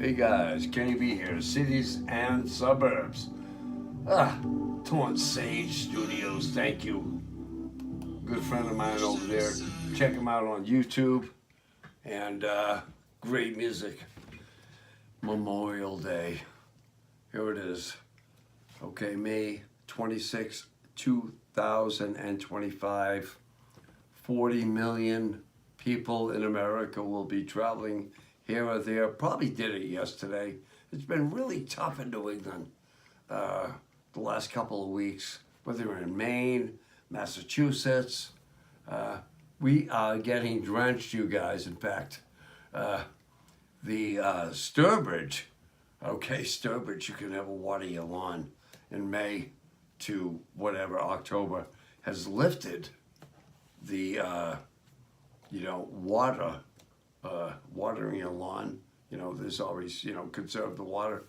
Hey guys, Kenny B here, cities and suburbs. Ah, Torn Sage Studios, thank you. Good friend of mine over there. Check him out on YouTube. And great music. Memorial Day. Here it is. Okay, May 26, 2025. 40 million people in America will be traveling here or there. Probably did it yesterday. It's been really tough in New England the last couple of weeks, whether you're in Maine, Massachusetts. We are getting drenched, you guys. In fact, the Sturbridge, Sturbridge, you can never water your lawn in May to whatever, October, has lifted the, watering your lawn. There's always, conserve the water.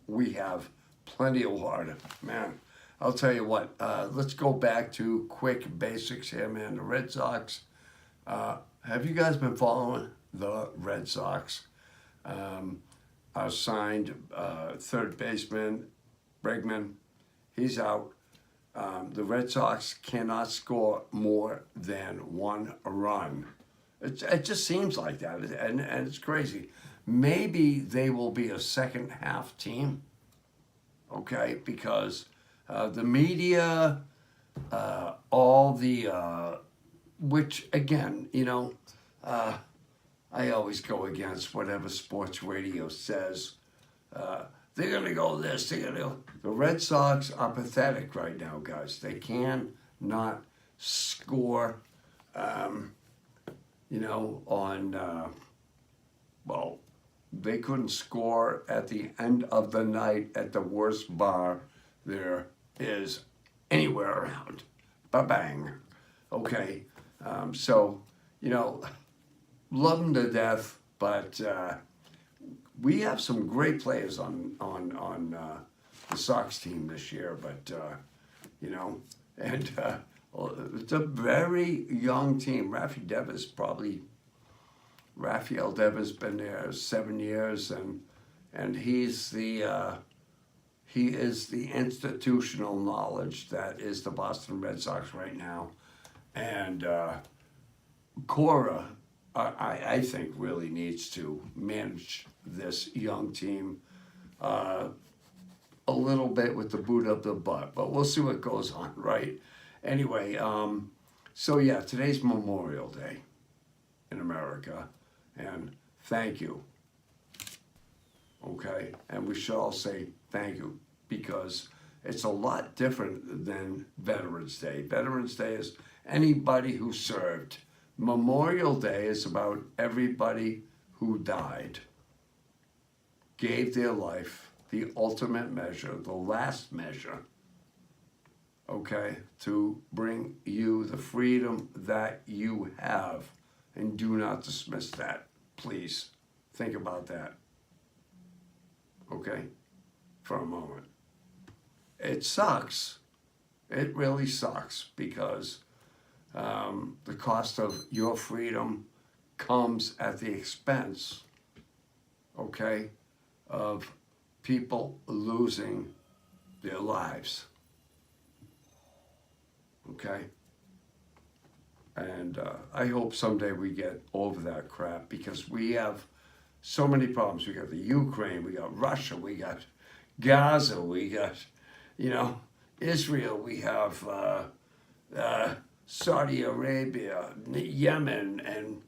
We have plenty of water, man. I'll tell you what, let's go back to quick basics here, man. The Red Sox, have you guys been following the Red Sox? Our signed third baseman, Bregman, he's out. The Red Sox cannot score more than one run. It just seems like that, and it's crazy. Maybe they will be a second half team, okay? Because the media, all the, which again, I always go against whatever sports radio says. They're going to go this, they're going to go. The Red Sox are pathetic right now, guys. They cannot score, they couldn't score at the end of the night at the worst bar there is anywhere around. Ba-bang. Okay, love them to death, but we have some great players on the Sox team this year, but it's a very young team. Rafael Devers been there 7 years, and he is the institutional knowledge that is the Boston Red Sox right now, and Cora, I think, really needs to manage this young team a little bit with the boot up the butt, but we'll see what goes on, right? Anyway, today's Memorial Day in America, and thank you, okay? And we should all say thank you, because it's a lot different than Veterans Day. Veterans Day is anybody who served. Memorial Day is about everybody who died, gave their life, the ultimate measure, the last measure, okay, to bring you the freedom that you have. And do not dismiss that, please. Think about that, okay, for a moment. It sucks. It really sucks, because the cost of your freedom comes at the expense, okay, of people losing their lives, okay? And I hope someday we get over that crap, because we have so many problems. We got the Ukraine, we got Russia, we got Gaza, we got, Israel, we have Saudi Arabia, Yemen, and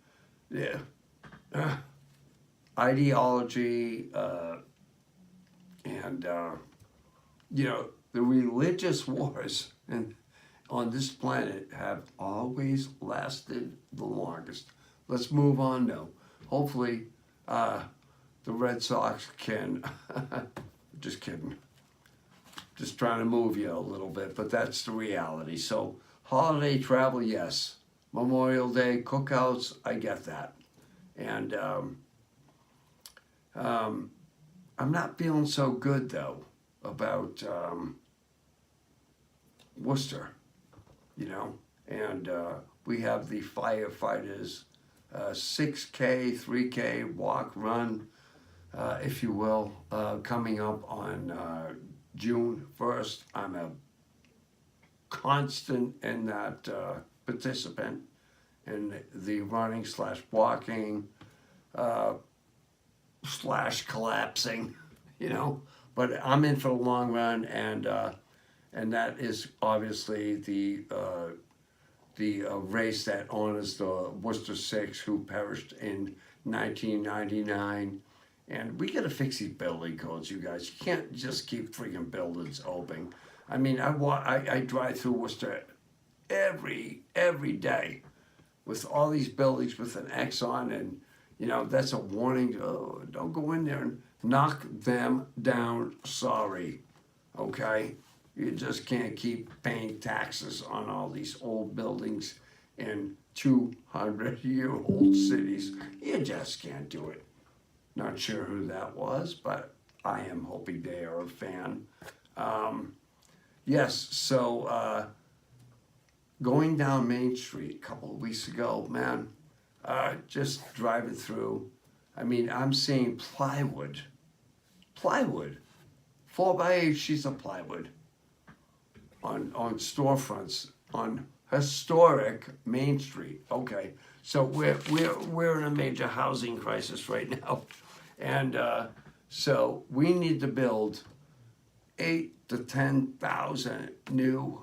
ideology, and the religious wars on this planet have always lasted the longest. Let's move on now. Hopefully, the Red Sox can. Just kidding. Just trying to move you a little bit, but that's the reality. So, holiday travel, yes. Memorial Day, cookouts, I get that. And I'm not feeling so good, though, about Worcester, and we have the firefighters, 6K, 3K, walk, run, if you will, coming up on June 1st. I'm a constant in that participant in the running slash walking slash collapsing, but I'm in for the long run, and that is obviously the race that honors the Worcester Six who perished in 1999. And we got to fix these building codes, you guys. You can't just keep freaking buildings open. I mean, I drive through Worcester every day with all these buildings with an X on, and that's a warning. Oh, don't go in there and knock them down. Sorry, okay? You just can't keep paying taxes on all these old buildings in 200-year-old cities. You just can't do it. Not sure who that was, but I am hoping they are a fan. Yes, so going down Main Street a couple of weeks ago, man, just driving through, I mean, I'm seeing plywood, 4x8 sheets of plywood on storefronts on historic Main Street. Okay, so we're in a major housing crisis right now, and so we need to build 8,000 to 10,000 new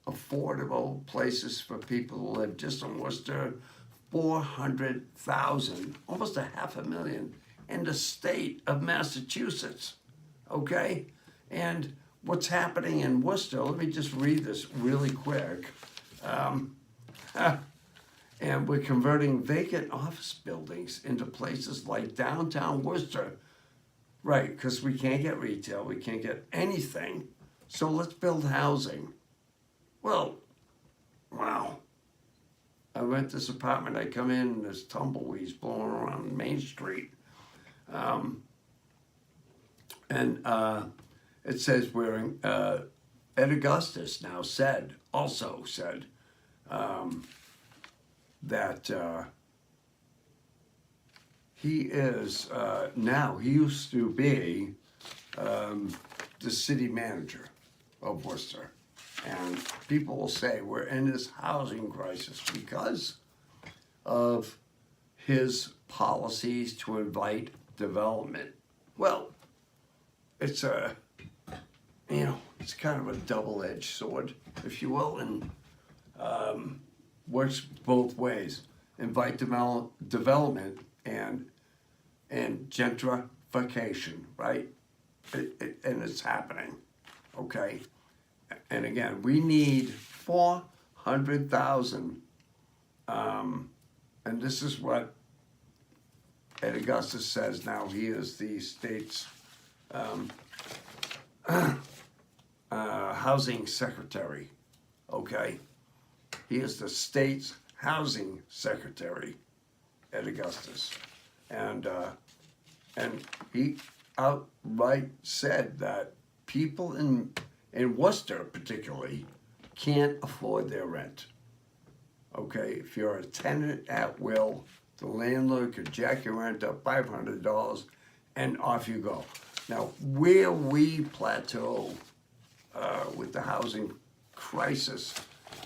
affordable places for people to live. Just in Worcester, 400,000, almost 500,000 in the state of Massachusetts. Okay, and what's happening in Worcester? Let me just read this really quick. And we're converting vacant office buildings into places like downtown Worcester. Right, because we can't get retail, we can't get anything. So let's build housing. Well, wow. I rent this apartment, I come in, and there's tumbleweeds blowing around Main Street. It says Ed Augustus now also said that he is now, he used to be the city manager of Worcester. And people will say we're in this housing crisis because of his policies to invite development. Well, it's it's kind of a double-edged sword, if you will, and works both ways. Invite development and gentrification, right? And it's happening, okay? And again, we need 400,000, and this is what Ed Augustus says now. He is the state's housing secretary, okay? He is the state's housing secretary, Ed Augustus. And he outright said that people in Worcester particularly can't afford their rent. Okay, if you're a tenant at will, the landlord could jack your rent up $500 and off you go. Now, where we plateau with the housing crisis,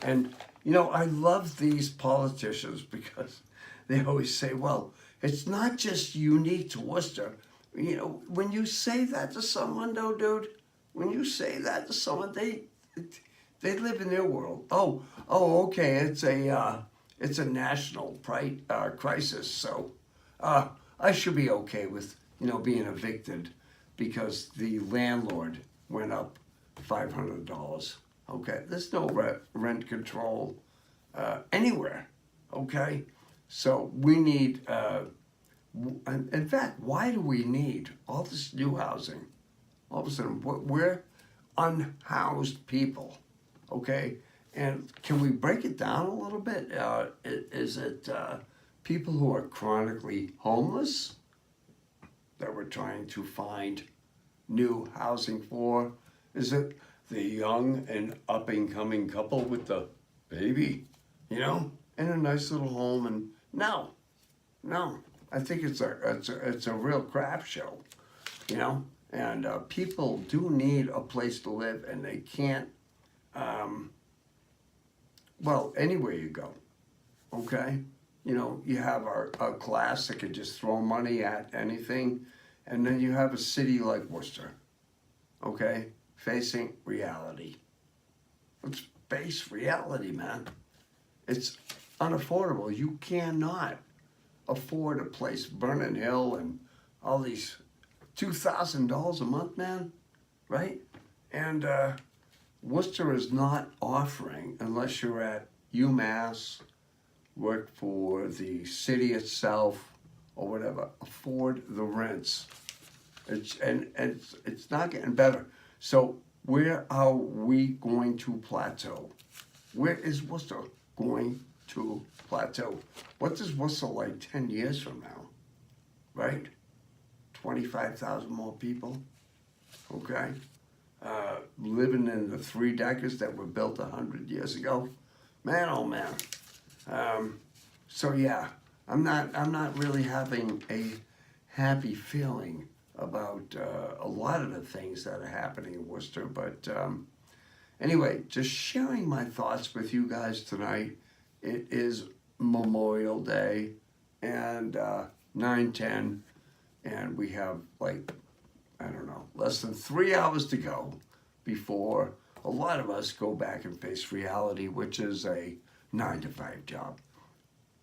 and I love these politicians because they always say, well, it's not just unique to Worcester. When you say that to someone, though, dude, when you say that to someone, they live in their world. Oh, okay, it's a national crisis, so I should be okay with being evicted because the landlord went up $500. Okay, there's no rent control anywhere. Okay, so we need. In fact, why do we need all this new housing? All of a sudden, we're unhoused people, okay? And can we break it down a little bit? Is it people who are chronically homeless that we're trying to find new housing for? Is it the young and up-and-coming couple with the baby, in a nice little home? And no. I think it's a real crap show, you know. And people do need a place to live, and they can't. Well, anywhere you go, okay. You know, you have a class that could just throw money at anything, and then you have a city like Worcester, okay, facing reality. Let's face reality, man. It's unaffordable. You cannot afford a place, Vernon Hill, and all these $2,000 a month, man, right? And Worcester is not offering, unless you're at UMass, work for the city itself, or whatever, afford the rents. It's not getting better. So where are we going to plateau? Where is Worcester going to plateau? What is Worcester like 10 years from now, right? 25,000 more people, okay? Living in the 3 deckers that were built 100 years ago. Man, oh man. So yeah, I'm not really having a happy feeling about a lot of the things that are happening in Worcester. But anyway, just sharing my thoughts with you guys tonight. It is Memorial Day and 9/10, and we have like, I don't know, less than 3 hours to go before a lot of us go back and face reality, which is a 9-to-5 job.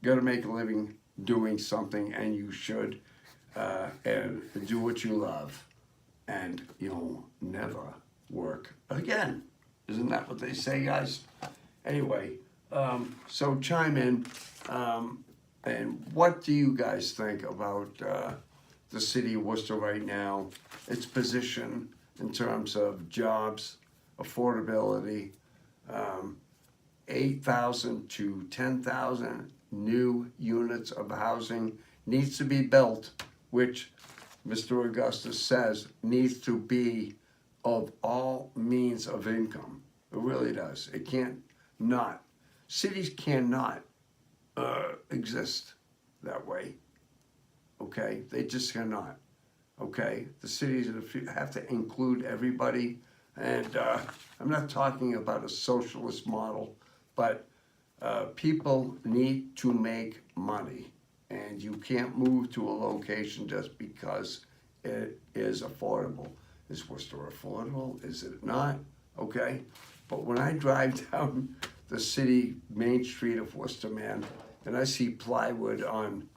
You got to make a living doing something, and you should, and do what you love, and you'll never work again. Isn't that what they say, guys? Anyway, so chime in, and what do you guys think about the city of Worcester right now, its position in terms of jobs, affordability, 8,000 to 10,000 new units of housing needs to be built, which Mr. Augustus says needs to be of all means of income. It really does. It can't not. Cities cannot exist that way. Okay? They just cannot. Okay? The cities have to include everybody. And I'm not talking about a socialist model, but people need to make money. And you can't move to a location just because it is affordable. Is Worcester affordable? Is it not? Okay. But when I drive down the city main street of Worcester, man, and I see plywood on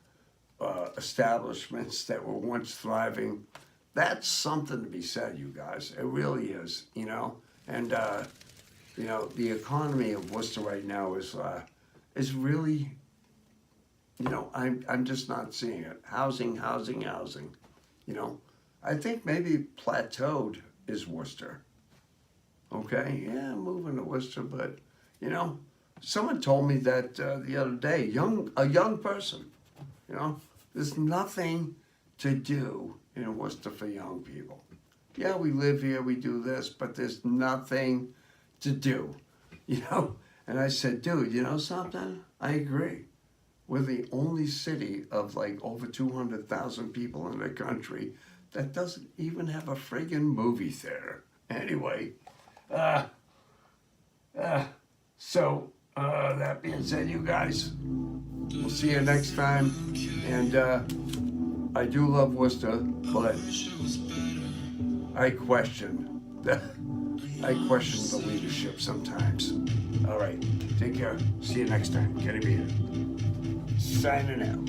establishments that were once thriving, that's something to be said, you guys. It really is, you know. And you know, the economy of Worcester right now is really, you know, I'm just not seeing it. Housing. You know, I think maybe plateaued is Worcester. Okay, yeah, I'm moving to Worcester, but you know, someone told me that the other day, a young person, you know, there's nothing to do in Worcester for young people. Yeah, we live here, we do this, but there's nothing to do, you know. And I said, dude, you know something? I agree. We're the only city of like over 200,000 people in the country that doesn't even have a friggin' movie theater. Anyway, so that being said, you guys, we'll see you next time. And I do love Worcester, but I question the leadership sometimes. All right, take care. See you next time. Kenny B here, signing out.